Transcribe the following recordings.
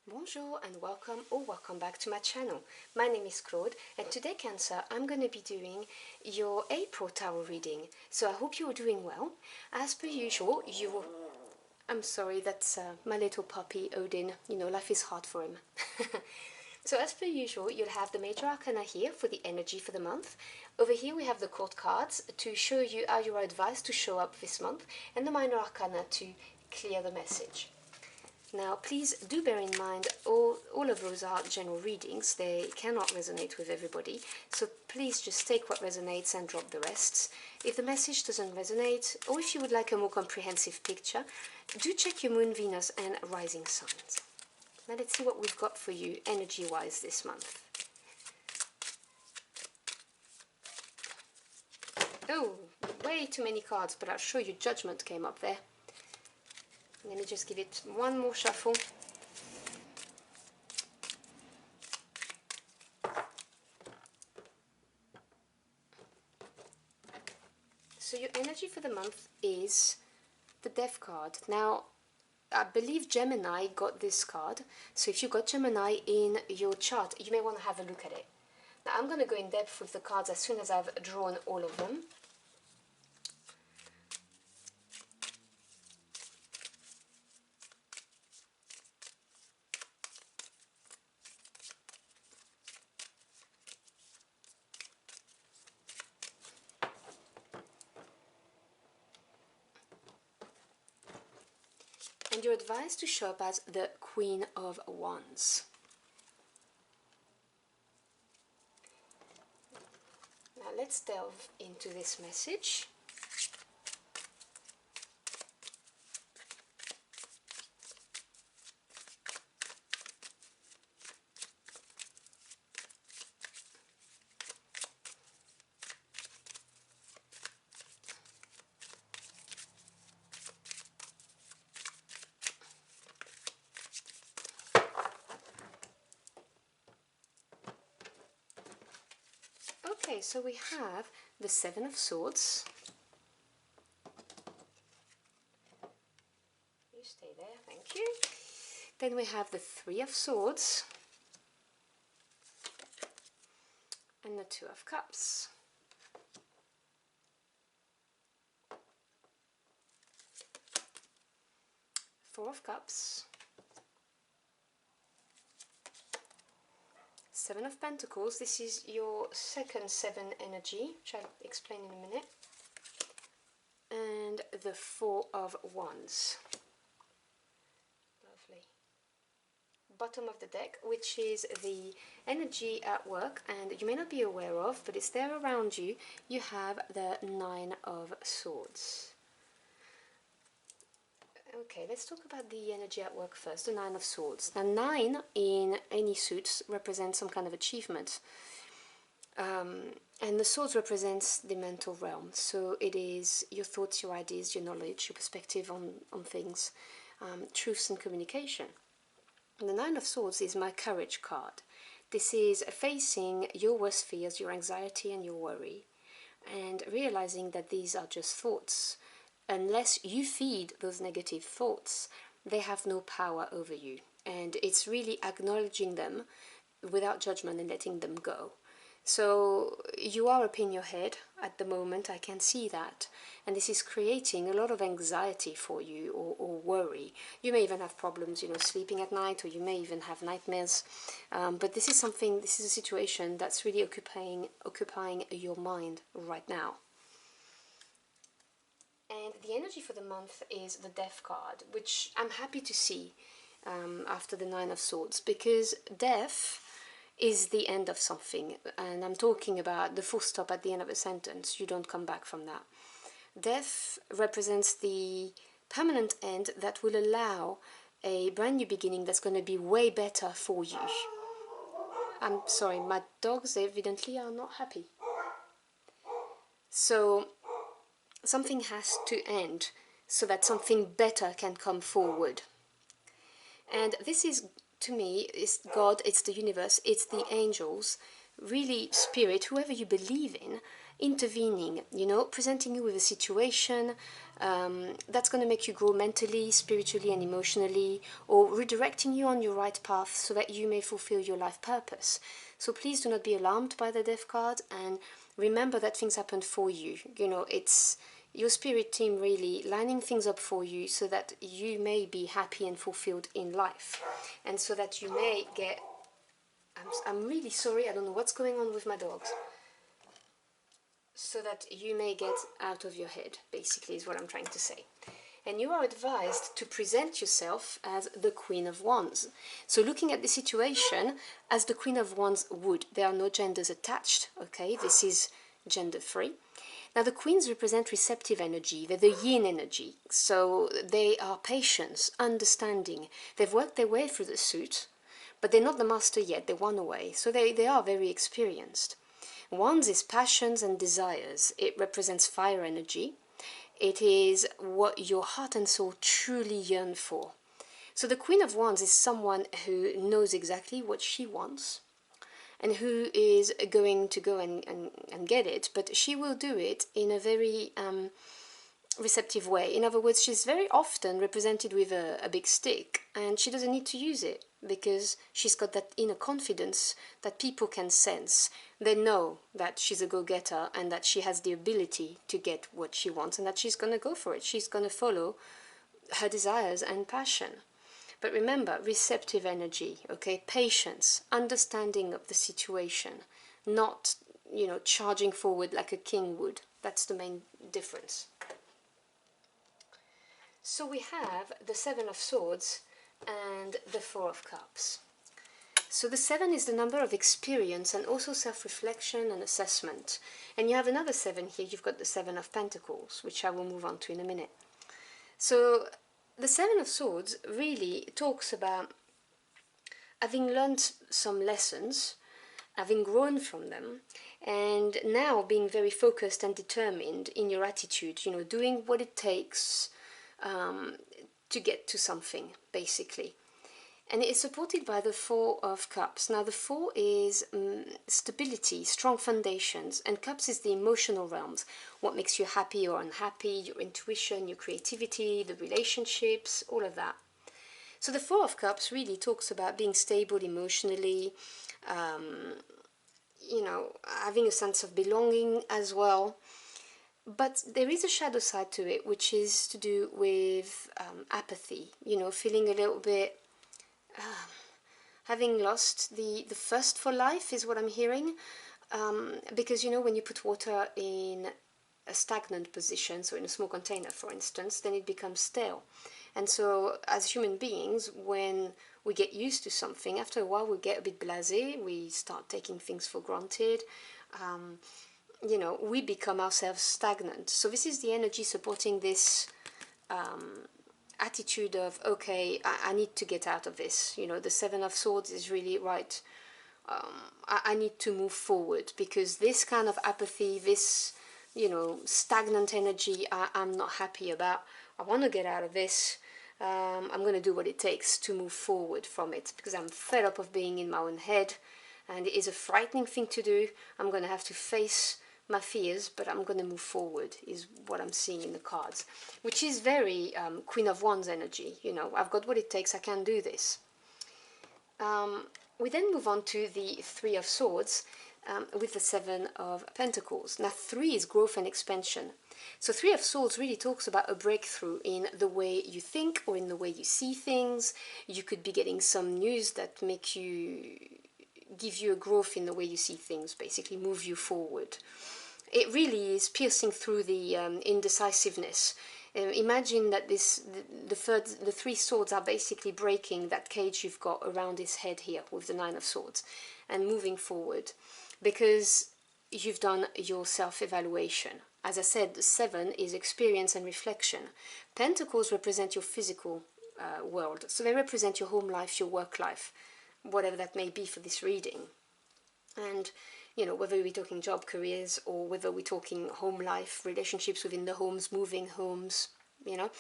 Bonjour and welcome back to my channel. My name is Claude and today Cancer I'm going to be doing your April tarot reading. So I hope you're doing well. As per usual, I'm sorry, that's my little puppy Odin. You know, life is hard for him. So as per usual, you'll have the major arcana here for the energy for the month. Over here we have the court cards to show you how you are advised to show up this month, and the minor arcana to clear the message. Now, please do bear in mind, all of those are general readings. They cannot resonate with everybody. So please just take what resonates and drop the rest. If the message doesn't resonate, or if you would like a more comprehensive picture, do check your moon, Venus, and rising signs. Now let's see what we've got for you energy-wise this month. Oh, way too many cards, but I'll show you Judgment came up there. Let me just give it one more shuffle. So your energy for the month is the Death card. Now, I believe Gemini got this card. So if you got Gemini in your chart, you may want to have a look at it. Now I'm going to go in depth with the cards as soon as I've drawn all of them. And you're advised to show up as the Queen of Wands. Now let's delve into this message. Okay, so we have the Seven of Swords. You stay there, thank you. Then we have the Three of Swords and the Two of Cups. Four of Cups. Seven of Pentacles, this is your second seven energy, which I'll explain in a minute. And the Four of Wands. Lovely. Bottom of the deck, which is the energy at work, and you may not be aware of, but it's there around you. You have the Nine of Swords. Okay, let's talk about the energy at work first, the Nine of Swords. Now, 9 in any suit represents some kind of achievement. And the swords represents the mental realm. So it is your thoughts, your ideas, your knowledge, your perspective on things, truths and communication. And the Nine of Swords is my courage card. This is facing your worst fears, your anxiety and your worry, and realizing that these are just thoughts. Unless you feed those negative thoughts, they have no power over you. And it's really acknowledging them without judgment and letting them go. So you are up in your head at the moment, I can see that. And this is creating a lot of anxiety for you, or worry. You may even have problems, you know, sleeping at night, or you may even have nightmares. But this is a situation that's really occupying your mind right now. And the energy for the month is the Death card, which I'm happy to see after the Nine of Swords, because death is the end of something, and I'm talking about the full stop at the end of a sentence. You don't come back from that. Death represents the permanent end that will allow a brand new beginning that's going to be way better for you. I'm sorry, my dogs evidently are not happy. So something has to end so that something better can come forward. And this is, to me, is God, it's the universe, it's the angels, really spirit, whoever you believe in, intervening, you know, presenting you with a situation that's going to make you grow mentally, spiritually, and emotionally, or redirecting you on your right path so that you may fulfill your life purpose. So please do not be alarmed by the Death card, and remember that things happen for you. You know, it's your spirit team really lining things up for you so that you may be happy and fulfilled in life, and so that you may get... I'm really sorry, I don't know what's going on with my dogs. So that you may get out of your head, basically, is what I'm trying to say. And you are advised to present yourself as the Queen of Wands. So looking at the situation as the Queen of Wands would. There are no genders attached, okay? This is gender free. Now the queens represent receptive energy, they're the yin energy. So they are patient, understanding. They've worked their way through the suit, but they're not the master yet, they're one away. So they are very experienced. Wands is passions and desires. It represents fire energy. It is what your heart and soul truly yearn for. So the Queen of Wands is someone who knows exactly what she wants and who is going to go and get it, but she will do it in a very receptive way. In other words, she's very often represented with a big stick, and she doesn't need to use it because she's got that inner confidence that people can sense. They know that she's a go-getter and that she has the ability to get what she wants and that she's going to go for it. She's going to follow her desires and passion. But remember, receptive energy, okay, patience, understanding of the situation, not, you know, charging forward like a king would. That's the main difference. So we have the Seven of Swords and the Four of Cups. So the 7 is the number of experience and also self-reflection and assessment. And you have another 7 here, you've got the 7 of Pentacles, which I will move on to in a minute. So the 7 of Swords really talks about having learned some lessons, having grown from them, and now being very focused and determined in your attitude, you know, doing what it takes to get to something, basically. And it is supported by the Four of Cups. Now the 4 is stability, strong foundations, and Cups is the emotional realms, what makes you happy or unhappy, your intuition, your creativity, the relationships, all of that. So the Four of Cups really talks about being stable emotionally, you know, having a sense of belonging as well. But there is a shadow side to it, which is to do with apathy, you know, feeling a little bit... having lost the thirst for life is what I'm hearing, because, you know, when you put water in a stagnant position, so in a small container for instance, then it becomes stale. And so as human beings, when we get used to something, after a while we get a bit blasé, we start taking things for granted, you know, we become ourselves stagnant. So this is the energy supporting this attitude of, okay, I need to get out of this. You know, the 7 of Swords is really right. I need to move forward, because this kind of apathy, this, you know, stagnant energy, I'm not happy about. I want to get out of this. I'm going to do what it takes to move forward from it, because I'm fed up of being in my own head, and it is a frightening thing to do. I'm going to have to face my fears, but I'm going to move forward, is what I'm seeing in the cards, which is very Queen of Wands energy. You know, I've got what it takes, I can do this. We then move on to the 3 of Swords with the 7 of Pentacles. Now 3 is growth and expansion. So 3 of Swords really talks about a breakthrough in the way you think or in the way you see things. You could be getting some news that give you a growth in the way you see things, basically move you forward. It really is piercing through the indecisiveness. Imagine that the 3 swords are basically breaking that cage you've got around his head here with the 9 of Swords and moving forward, because you've done your self-evaluation. As I said, the 7 is experience and reflection. Pentacles represent your physical world, so they represent your home life, your work life, whatever that may be for this reading. And, you know, whether we're talking job, careers, or whether we're talking home life, relationships within the homes, moving homes, you know,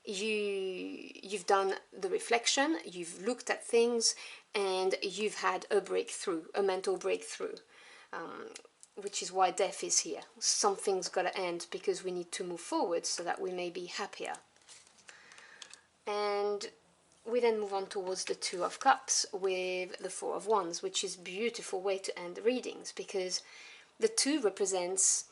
you've done the reflection, you've looked at things, and you've had a breakthrough, a mental breakthrough. which is why death is here. Something's got to end because we need to move forward so that we may be happier. And we then move on towards the Two of Cups with the Four of Wands, which is a beautiful way to end the readings, because the two represents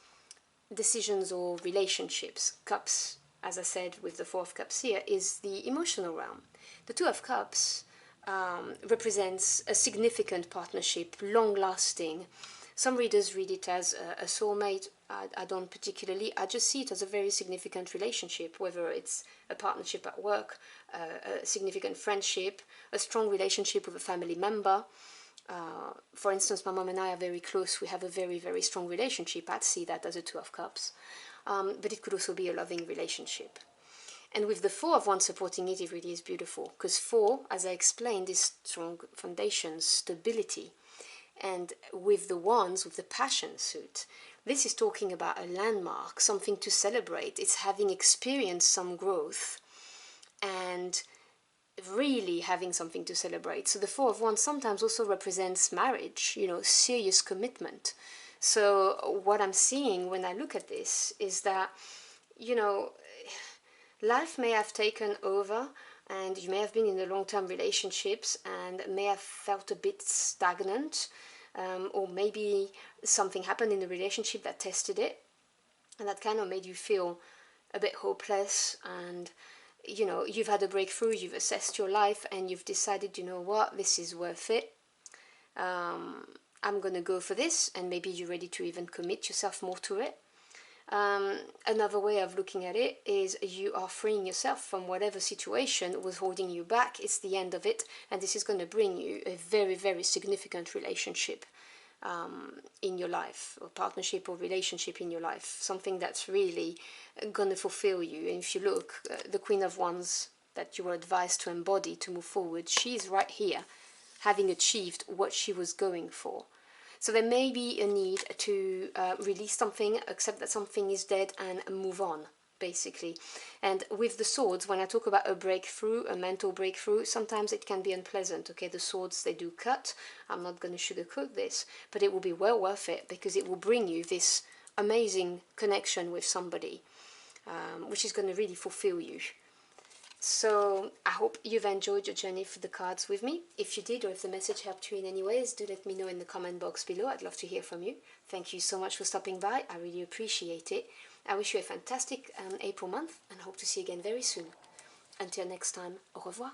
decisions or relationships. Cups, as I said with the Four of Cups here, is the emotional realm. The Two of Cups represents a significant partnership, long-lasting. Some readers read it as a soulmate. I don't particularly. I just see it as a very significant relationship, whether it's a partnership at work, a significant friendship, a strong relationship with a family member. For instance, my mom and I are very close. We have a very, very strong relationship. I'd see that as a Two of Cups. But it could also be a loving relationship. And with the Four of Wands supporting it, it really is beautiful. Because four, as I explained, is strong foundations, stability. And with the Wands, with the Passion suit, this is talking about a landmark, something to celebrate. It's having experienced some growth and really having something to celebrate. So the Four of Wands sometimes also represents marriage, you know, serious commitment. So what I'm seeing when I look at this is that, you know, life may have taken over and you may have been in a long-term relationships and may have felt a bit stagnant, or maybe something happened in the relationship that tested it and that kind of made you feel a bit hopeless, and you know, you've had a breakthrough, you've assessed your life and you've decided, you know what, this is worth it. I'm gonna go for this, and maybe you're ready to even commit yourself more to it. Another way of looking at it is you are freeing yourself from whatever situation was holding you back. It's the end of it, and this is going to bring you a very, very significant relationship in your life, or partnership or relationship in your life, something that's really going to fulfill you. And if you look, the Queen of Wands that you were advised to embody to move forward, she's right here, having achieved what she was going for. So there may be a need to release something, accept that something is dead and move on, basically. And with the swords, when I talk about a breakthrough, a mental breakthrough, sometimes it can be unpleasant, okay? The swords, they do cut. I'm not going to sugarcoat this, but it will be well worth it because it will bring you this amazing connection with somebody, which is going to really fulfill you. So I hope you've enjoyed your journey for the cards with me. If you did, or if the message helped you in any ways, do let me know in the comment box below. I'd love to hear from you. Thank you so much for stopping by. I really appreciate it. I wish you a fantastic April month and hope to see you again very soon. Until next time, au revoir.